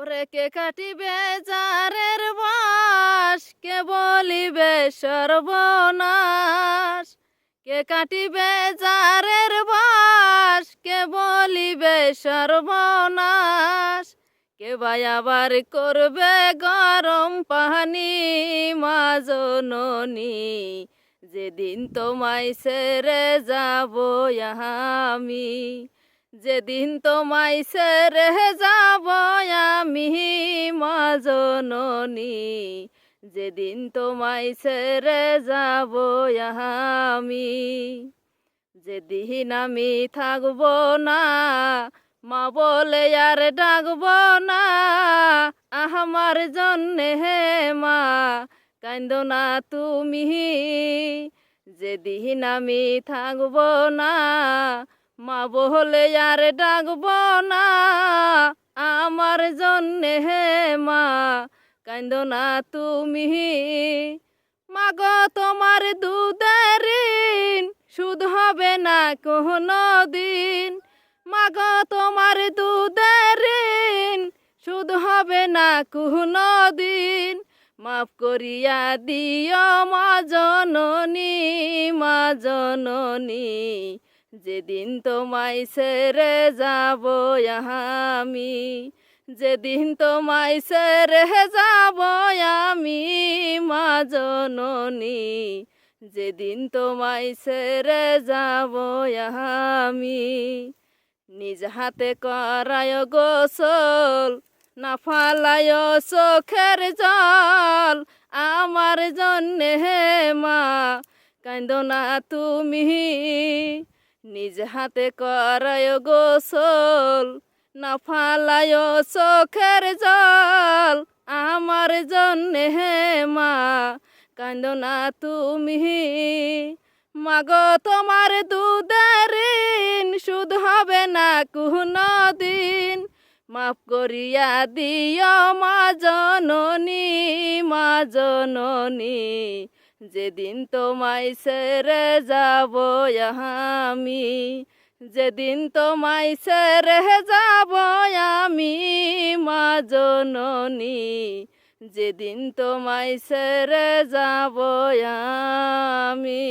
ওরে কে কাটিবে জারের বাস, কে বলিবে সর্বনাশ। কে কাটিবে জারের বাস, কে বলিবে সর্বনাশ। কে ভাই আবার করবে গরম পানি মা জননী, যেদিন তোমায় ছেড়ে যাব আমি। যেদিন তোমায় ছেড়ে যাব আমি মা জননী, যেদিন তোমায় ছেড়ে যাব আমি। যেদিন আমি থাকব না, মা বলে আর ডাকব না। আমার জন্যে হে মা কান্দো না তুমি। যেদিন আমি থাকব না, মা বলে আর ডাকব না। আমার জন্যে হে মা কান্দো না তুমি। মাগো তোমার দুধের ঋণ সুদ হবে না কোনো দিন। মাগো তোমার দুধের ঋণ সুদ হবে না কোনো দিন। মাফ করিয়া দিও মা জননী, মা জননী, যেদিন তোমায় ছেড়ে যাব আমি। যেদিন তোমায় ছেড়ে যাব আমি মা জননী, যেদিন তোমায় ছেড়ে যাব আমি। নিজ হাতে করায় গোসল, না ফালায় চোখের জল। আমার জন্যে হে মা কান্দো না তুমি। নিজ হাতে করায় গোসল, না ফালায় চোখের জল। আমার জন্যে হে মা কান্দো না তুমি। মাগো তোমার দুধের ঋণ সুদ হবে না কোনো দিন। মাফ করিয়া দিও মা জননী, মা জননী, যেদিন তোমায় ছেড়ে যাব আমি। যেদিন তোমায় ছেড়ে যাব আমি মা জননী, যেদিন তোমায় ছেড়ে যাব আমি।